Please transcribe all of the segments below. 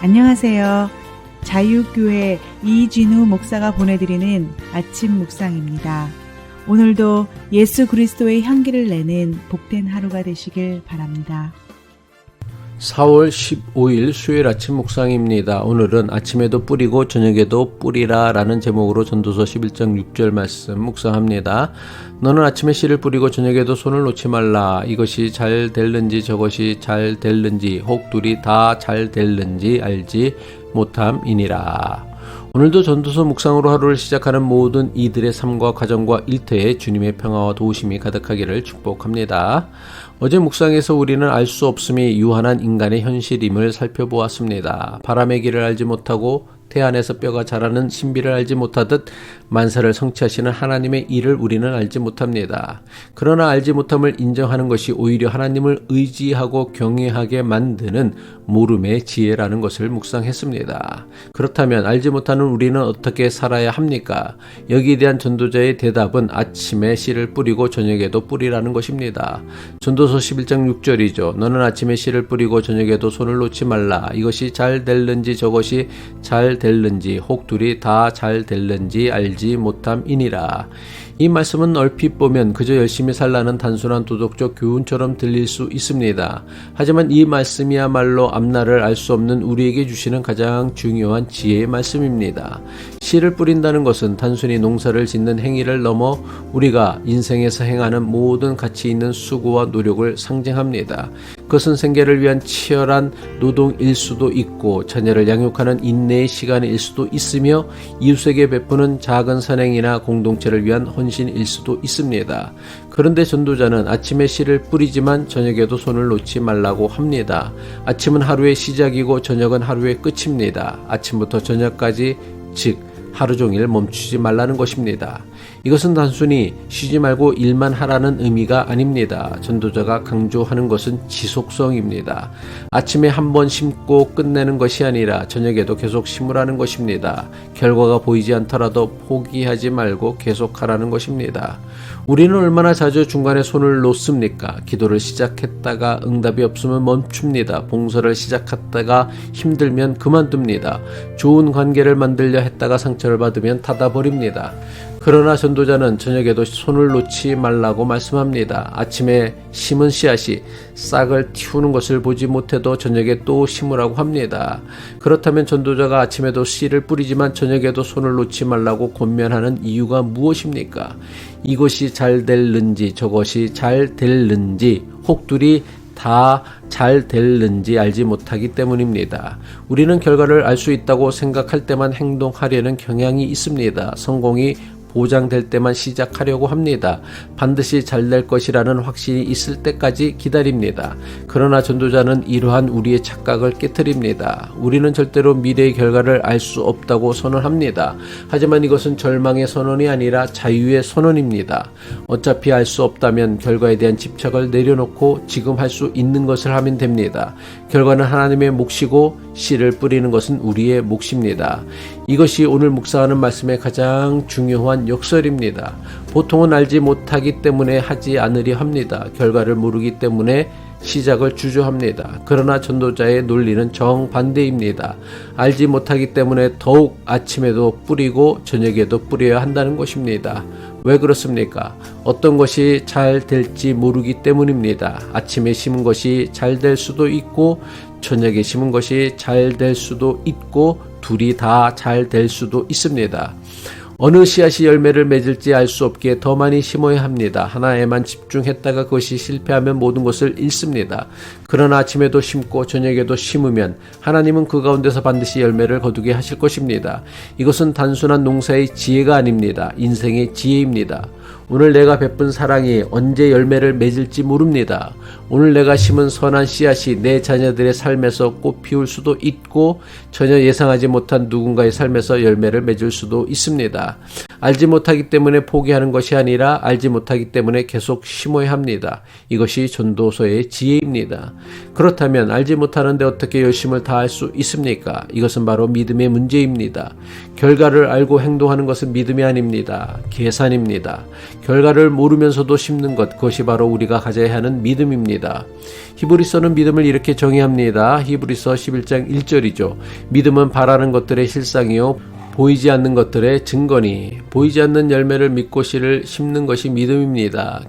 안녕하세요. 자유교회 이진우 목사가 보내드리는 아침 묵상입니다. 오늘도 예수 그리스도의 향기를 내는 복된 하루가 되시길 바랍니다. 4월 15일 수요일 아침 묵상입니다. 오늘은 아침에도 뿌리고 저녁에도 뿌리라 라는 제목으로 전도서 11장 6절 말씀 묵상합니다. 너는 아침에 씨를 뿌리고 저녁에도 손을 놓지 말라. 이것이 잘 될는지 저것이 잘 될는지 혹 둘이 다 잘 될는지 알지 못함이니라. 오늘도 전도서 묵상으로 하루를 시작하는 모든 이들의 삶과 가정과 일터에 주님의 평화와 도우심이 가득하기를 축복합니다. 어제 묵상에서 우리는 알 수 없음이 유한한 인간의 현실임을 살펴보았습니다. 바람의 길을 알지 못하고 태 안에서 뼈가 자라는 신비를 알지 못하듯 만사를 성취하시는 하나님의 일을 우리는 알지 못합니다. 그러나 알지 못함을 인정하는 것이 오히려 하나님을 의지하고 경외하게 만드는 모름의 지혜라는 것을 묵상했습니다. 그렇다면 알지 못하는 우리는 어떻게 살아야 합니까? 여기에 대한 전도자의 대답은 아침에 씨를 뿌리고 저녁에도 뿌리라는 것입니다. 전도서 11장 6절이죠. 너는 아침에 씨를 뿌리고 저녁에도 손을 놓지 말라. 이것이 잘 될는지 저것이 잘 될는지 혹 둘이 다 잘 될는지 알지 못함이니라. 이 말씀은 얼핏 보면 그저 열심히 살라는 단순한 도덕적 교훈처럼 들릴 수 있습니다. 하지만 이 말씀이야말로 앞날을 알 수 없는 우리에게 주시는 가장 중요한 지혜의 말씀입니다. 씨를 뿌린다는 것은 단순히 농사를 짓는 행위를 넘어 우리가 인생에서 행하는 모든 가치 있는 수고와 노력을 상징합니다. 그것은 생계를 위한 치열한 노동일 수도 있고 자녀를 양육하는 인내의 시간일 수도 있으며 이웃에게 베푸는 작은 선행이나 공동체를 위한 헌신일 수도 있습니다. 그런데 전도자는 아침에 씨를 뿌리지만 저녁에도 손을 놓지 말라고 합니다. 아침은 하루의 시작이고 저녁은 하루의 끝입니다. 아침부터 저녁까지 즉 하루 종일 멈추지 말라는 것입니다. 이것은 단순히 쉬지 말고 일만 하라는 의미가 아닙니다. 전도자가 강조하는 것은 지속성입니다. 아침에 한 번 심고 끝내는 것이 아니라 저녁에도 계속 심으라는 것입니다. 결과가 보이지 않더라도 포기하지 말고 계속하라는 것입니다. 우리는 얼마나 자주 중간에 손을 놓습니까? 기도를 시작했다가 응답이 없으면 멈춥니다. 봉사를 시작했다가 힘들면 그만둡니다. 좋은 관계를 만들려 했다가 상처를 받으면 닫아버립니다. 그러나 전도자는 저녁에도 손을 놓지 말라고 말씀합니다. 아침에 심은 씨앗이 싹을 틔우는 것을 보지 못해도 저녁에 또 심으라고 합니다. 그렇다면 전도자가 아침에도 씨를 뿌리지만 저녁에도 손을 놓지 말라고 권면하는 이유가 무엇입니까? 이것이 잘 될는지 저것이 잘 될는지 혹 둘이 다 잘 될는지 알지 못하기 때문입니다. 우리는 결과를 알 수 있다고 생각할 때만 행동하려는 경향이 있습니다. 성공이 보장될 때만 시작하려고 합니다. 반드시 잘 될 것이라는 확신이 있을 때까지 기다립니다. 그러나 전도자는 이러한 우리의 착각을 깨트립니다. 우리는 절대로 미래의 결과를 알 수 없다고 선언합니다. 하지만 이것은 절망의 선언이 아니라 자유의 선언입니다. 어차피 알 수 없다면 결과에 대한 집착을 내려놓고 지금 할 수 있는 것을 하면 됩니다. 결과는 하나님의 몫이고 씨를 뿌리는 것은 우리의 몫입니다. 이것이 오늘 묵상하는 말씀의 가장 중요한 역설입니다. 보통은 알지 못하기 때문에 하지 않으려 합니다. 결과를 모르기 때문에 시작을 주저합니다. 그러나 전도자의 논리는 정반대입니다. 알지 못하기 때문에 더욱 아침에도 뿌리고 저녁에도 뿌려야 한다는 것입니다. 왜 그렇습니까? 어떤 것이 잘 될지 모르기 때문입니다. 아침에 심은 것이 잘 될 수도 있고 저녁에 심은 것이 잘 될 수도 있고 둘이 다 잘 될 수도 있습니다. 어느 씨앗이 열매를 맺을지 알 수 없기에 더 많이 심어야 합니다. 하나에만 집중했다가 그것이 실패하면 모든 것을 잃습니다. 그러나 아침에도 심고 저녁에도 심으면 하나님은 그 가운데서 반드시 열매를 거두게 하실 것입니다. 이것은 단순한 농사의 지혜가 아닙니다. 인생의 지혜입니다. 오늘 내가 베푼 사랑이 언제 열매를 맺을지 모릅니다. 오늘 내가 심은 선한 씨앗이 내 자녀들의 삶에서 꽃 피울 수도 있고 전혀 예상하지 못한 누군가의 삶에서 열매를 맺을 수도 있습니다. 알지 못하기 때문에 포기하는 것이 아니라 알지 못하기 때문에 계속 심어야 합니다. 이것이 전도서의 지혜입니다. 그렇다면 알지 못하는데 어떻게 열심을 다할 수 있습니까? 이것은 바로 믿음의 문제입니다. 결과를 알고 행동하는 것은 믿음이 아닙니다. 계산입니다. 결과를 모르면서도 심는 것, 그것이 바로 우리가 가져야 하는 믿음입니다. 히브리서는 믿음을 이렇게 정의합니다. 히브리서 11장 1절이죠. 믿음은 바라는 것들의 실상이요 보이지 않는 것들의 증거니, 보이지 않는 열매를 믿고 씨를 심는 것이 믿음입니다.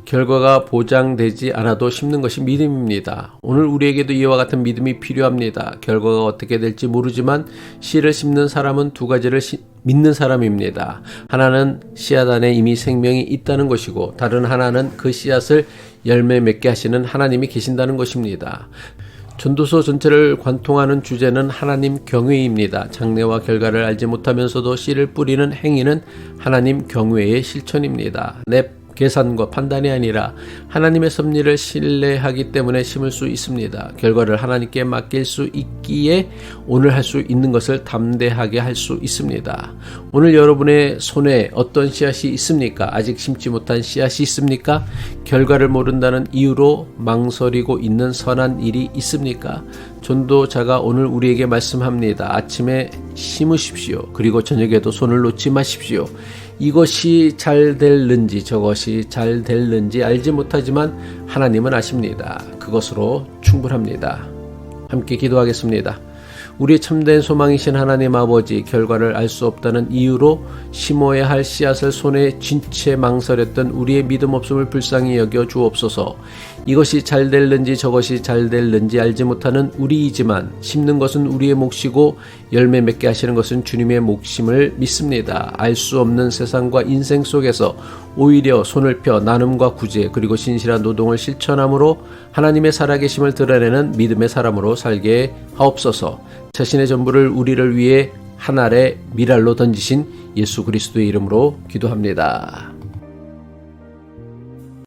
결과가 보장되지 않아도 심는 것이 믿음입니다. 오늘 우리에게도 이와 같은 믿음이 필요합니다. 결과가 어떻게 될지 모르지만 씨를 심는 사람은 두 가지를 믿는 사람입니다. 하나는 씨앗 안에 이미 생명이 있다는 것이고, 다른 하나는 그 씨앗을 열매 맺게 하시는 하나님이 계신다는 것입니다. 전도서 전체를 관통하는 주제는 하나님 경외입니다. 장래와 결과를 알지 못하면서도 씨를 뿌리는 행위는 하나님 경외의 실천입니다. 내 계산과 판단이 아니라 하나님의 섭리를 신뢰하기 때문에 심을 수 있습니다. 결과를 하나님께 맡길 수 있기에 오늘 할 수 있는 것을 담대하게 할 수 있습니다. 오늘 여러분의 손에 어떤 씨앗이 있습니까? 아직 심지 못한 씨앗이 있습니까? 결과를 모른다는 이유로 망설이고 있는 선한 일이 있습니까? 전도자가 오늘 우리에게 말씀합니다. 아침에 심으십시오. 그리고 저녁에도 손을 놓지 마십시오. 이것이 잘 될는지 저것이 잘 될는지 알지 못하지만 하나님은 아십니다. 그것으로 충분합니다. 함께 기도하겠습니다. 우리의 참된 소망이신 하나님 아버지, 결과를 알 수 없다는 이유로 심어야 할 씨앗을 손에 쥔 채 망설였던 우리의 믿음 없음을 불쌍히 여겨 주옵소서. 이것이 잘 될는지 저것이 잘 될는지 알지 못하는 우리이지만 심는 것은 우리의 몫이고 열매 맺게 하시는 것은 주님의 몫임을 믿습니다. 알 수 없는 세상과 인생 속에서 오히려 손을 펴 나눔과 구제 그리고 신실한 노동을 실천함으로 하나님의 살아계심을 드러내는 믿음의 사람으로 살게 하옵소서. 자신의 전부를 우리를 위해 한 알의 밀알로 던지신 예수 그리스도의 이름으로 기도합니다.